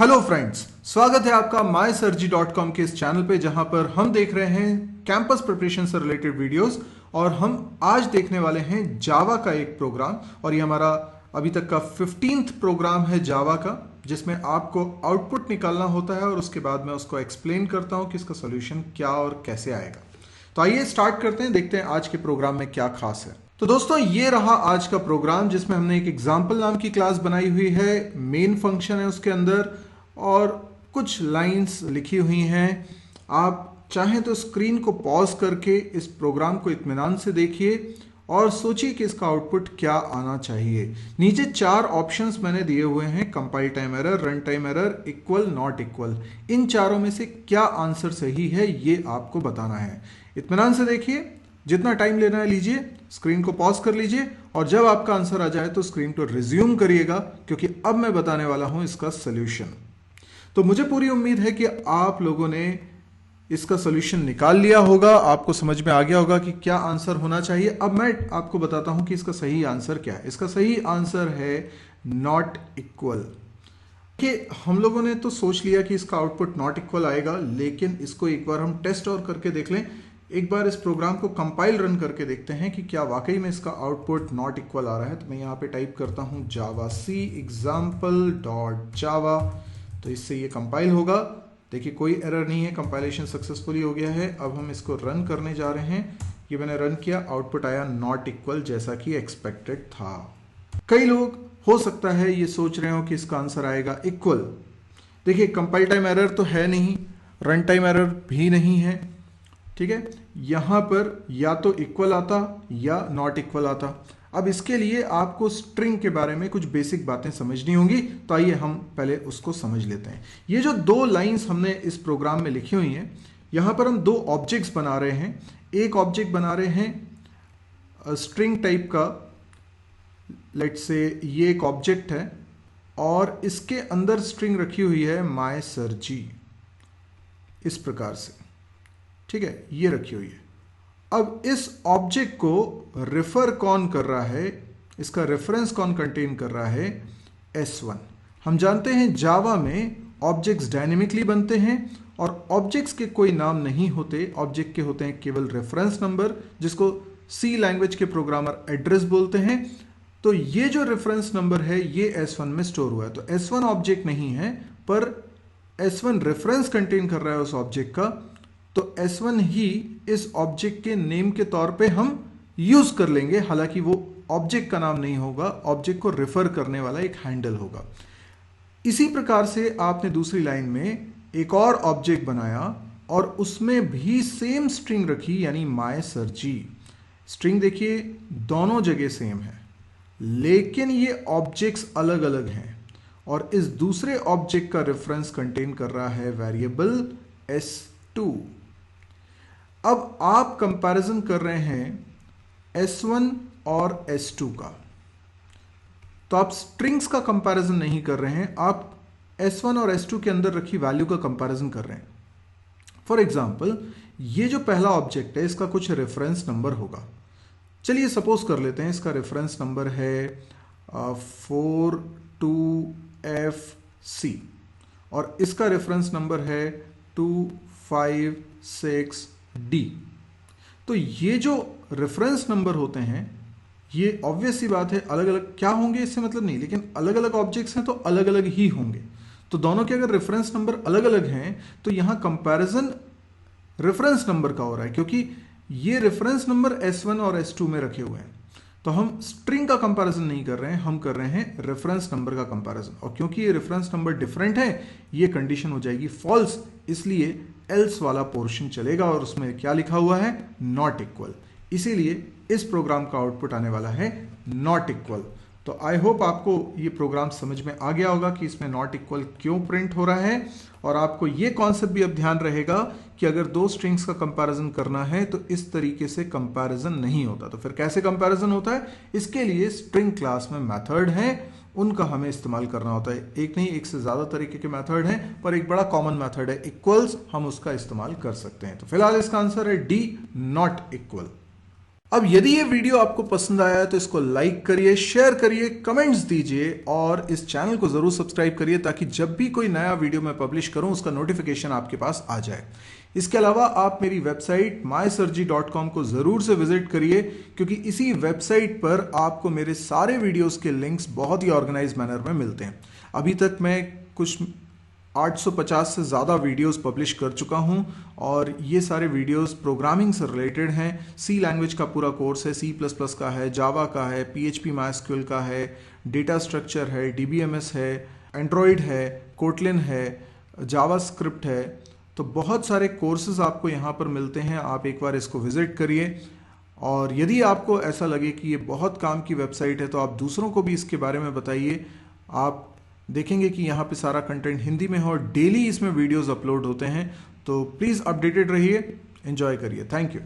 Hello friends, स्वागत है आपका mysurgery.com के इस चैनल पे जहां पर हम देख रहे हैं कैंपस प्रिपरेशन से रिलेटेड वीडियोस। और हम आज देखने वाले हैं जावा का एक प्रोग्राम, और ये हमारा अभी तक का 15th प्रोग्राम है जावा का, जिसमें आपको आउटपुट निकालना होता है और उसके बाद मैं उसको एक्सप्लेन करता हूं कि इसका सोल्यूशन क्या और कैसे आएगा। तो आइए स्टार्ट करते हैं, देखते हैं आज के प्रोग्राम में क्या खास है। तो दोस्तों, ये रहा आज का प्रोग्राम, जिसमें हमने एक एग्जाम्पल नाम की क्लास बनाई हुई है। मेन फंक्शन है उसके अंदर और कुछ लाइंस लिखी हुई हैं। आप चाहें तो स्क्रीन को पॉज करके इस प्रोग्राम को इत्मीनान से देखिए और सोचिए कि इसका आउटपुट क्या आना चाहिए। नीचे 4 ऑप्शंस मैंने दिए हुए हैं: compile time error, run time error, equal, not equal. इन चारों में से क्या आंसर सही है ये आपको बताना है। इत्मीनान से देखिए, जितना टाइम लेना है लीजिए, स्क्रीन को पॉज कर लीजिए और जब आपका आंसर आ जाए तो स्क्रीन को रिज्यूम करिएगा, क्योंकि अब मैं बताने वाला हूं इसका सोल्यूशन। तो मुझे पूरी उम्मीद है कि आप लोगों ने इसका सोल्यूशन निकाल लिया होगा, आपको समझ में आ गया होगा कि क्या आंसर होना चाहिए। अब मैं आपको बताता हूं कि इसका सही आंसर क्या है। इसका सही आंसर है नॉट इक्वल। कि हम लोगों ने तो सोच लिया कि इसका आउटपुट नॉट इक्वल आएगा, लेकिन इसको एक बार हम टेस्ट और करके देख लें। एक बार इस प्रोग्राम को कंपाइल रन करके देखते हैं कि क्या वाकई में इसका आउटपुट नॉट इक्वल आ रहा है। तो मैं यहाँ पे टाइप करता हूँ javac example.java। तो इससे ये कंपाइल होगा। देखिए, कोई एरर नहीं है, कंपाइलेशन सक्सेसफुली हो गया है। अब हम इसको रन करने जा रहे हैं। ये मैंने रन किया, आउटपुट आया नॉट इक्वल, जैसा कि एक्सपेक्टेड था। कई लोग हो सकता है ये सोच रहे हो कि इसका आंसर आएगा इक्वल। देखिए, कंपाइल टाइम एरर तो है नहीं, रन टाइम एरर भी नहीं है, ठीक है। यहां पर या तो इक्वल आता या नॉट इक्वल आता। अब इसके लिए आपको स्ट्रिंग के बारे में कुछ बेसिक बातें समझनी होंगी, तो आइए हम पहले उसको समझ लेते हैं। ये जो 2 लाइंस हमने इस प्रोग्राम में लिखी हुई हैं, यहां पर हम 2 ऑब्जेक्ट्स बना रहे हैं। एक ऑब्जेक्ट बना रहे हैं स्ट्रिंग टाइप का, लेट्स से ये एक ऑब्जेक्ट है और इसके अंदर स्ट्रिंग रखी हुई है mysurgery, इस प्रकार से, ठीक है, ये रखी हुई है। अब इस ऑब्जेक्ट को रेफर कौन कर रहा है, इसका रेफरेंस कौन कंटेन कर रहा है? S1। हम जानते हैं जावा में ऑब्जेक्ट्स डायनेमिकली बनते हैं और ऑब्जेक्ट्स के कोई नाम नहीं होते, ऑब्जेक्ट के होते हैं केवल रेफरेंस नंबर, जिसको सी लैंग्वेज के प्रोग्रामर एड्रेस बोलते हैं। तो ये जो रेफरेंस नंबर है ये S1 में स्टोर हुआ है। तो S1 ऑब्जेक्ट नहीं है, पर S1 रेफरेंस कंटेन कर रहा है उस ऑब्जेक्ट का। तो S1 ही इस ऑब्जेक्ट के नेम के तौर पे हम यूज कर लेंगे, हालांकि वो ऑब्जेक्ट का नाम नहीं होगा, ऑब्जेक्ट को रेफर करने वाला एक हैंडल होगा। इसी प्रकार से आपने दूसरी लाइन में एक और ऑब्जेक्ट बनाया और उसमें भी सेम स्ट्रिंग रखी, यानी mysurgery। स्ट्रिंग देखिए दोनों जगह सेम है, लेकिन ये ऑब्जेक्ट्स अलग अलग हैं और इस दूसरे ऑब्जेक्ट का रेफरेंस कंटेन कर रहा है वेरिएबल S2। अब आप कंपैरिजन कर रहे हैं S1 और S2 का, तो आप स्ट्रिंग्स का कंपैरिजन नहीं कर रहे हैं, आप S1 और S2 के अंदर रखी वैल्यू का कंपैरिजन कर रहे हैं। फॉर एग्जाम्पल, ये जो पहला ऑब्जेक्ट है इसका कुछ रेफरेंस नंबर होगा। चलिए सपोज कर लेते हैं इसका रेफरेंस नंबर है 42FC और इसका रेफरेंस नंबर है 256D। तो ये जो रेफरेंस नंबर होते हैं ये ऑब्वियस सी बात है अलग अलग क्या होंगे इससे मतलब नहीं, लेकिन अलग अलग ऑब्जेक्ट्स हैं तो अलग अलग ही होंगे। तो दोनों के अगर रेफरेंस नंबर अलग अलग हैं तो यहां कंपैरिजन रेफरेंस नंबर का हो रहा है, क्योंकि ये रेफरेंस नंबर S1 और S2 में रखे हुए हैं। तो हम स्ट्रिंग का कंपैरिजन नहीं कर रहे हैं, हम कर रहे हैं रेफरेंस नंबर का कंपैरिजन। और क्योंकि ये रेफरेंस नंबर डिफरेंट है, ये कंडीशन हो जाएगी फॉल्स, इसलिए एल्स वाला पोर्शन चलेगा और उसमें क्या लिखा हुआ है? Not equal. इसीलिए इस प्रोग्राम का आउटपुट आने वाला है नॉट इक्वल। तो आई होप आपको ये प्रोग्राम समझ में आ गया होगा कि इसमें नॉट इक्वल क्यों प्रिंट हो रहा है, और आपको ये कॉन्सेप्ट भी अब ध्यान रहेगा कि अगर 2 स्ट्रिंग्स का कंपैरिजन करना है तो इस तरीके से कंपैरिजन नहीं होता। तो फिर कैसे कंपैरिजन होता है? इसके लिए स्ट्रिंग क्लास में मेथड हैं, उनका हमें इस्तेमाल करना होता है। एक नहीं, एक से ज्यादा तरीके के मेथड हैं, पर एक बड़ा कॉमन मेथड है इक्वल्स, हम उसका इस्तेमाल कर सकते हैं। तो फिलहाल इसका आंसर है डी, नॉट इक्वल। अब यदि ये वीडियो आपको पसंद आया तो इसको लाइक करिए, शेयर करिए, कमेंट्स दीजिए और इस चैनल को जरूर सब्सक्राइब करिए ताकि जब भी कोई नया वीडियो मैं पब्लिश करूं उसका नोटिफिकेशन आपके पास आ जाए। इसके अलावा आप मेरी वेबसाइट mysirji.com को जरूर से विजिट करिए क्योंकि इसी वेबसाइट पर आपको मेरे सारे वीडियोस के लिंक्स बहुत ही ऑर्गेनाइज मैनर में मिलते हैं। अभी तक मैं कुछ 850 से ज़्यादा वीडियोस पब्लिश कर चुका हूं और ये सारे वीडियोस प्रोग्रामिंग से रिलेटेड हैं। सी लैंग्वेज का पूरा कोर्स है, C++ का है, जावा का है, PHP MySQL का है, डेटा स्ट्रक्चर है, DBMS है, एंड्रॉयड है, कोटलिन है, जावास्क्रिप्ट है। तो बहुत सारे कोर्सेज आपको यहाँ पर मिलते हैं, आप एक बार इसको विजिट करिए। और यदि आपको ऐसा लगे कि ये बहुत काम की वेबसाइट है तो आप दूसरों को भी इसके बारे में बताइए। आप देखेंगे कि यहाँ पे सारा कंटेंट हिंदी में है और डेली इसमें वीडियोस अपलोड होते हैं। तो प्लीज़ अपडेटेड रहिए, एंजॉय करिए। Thank you.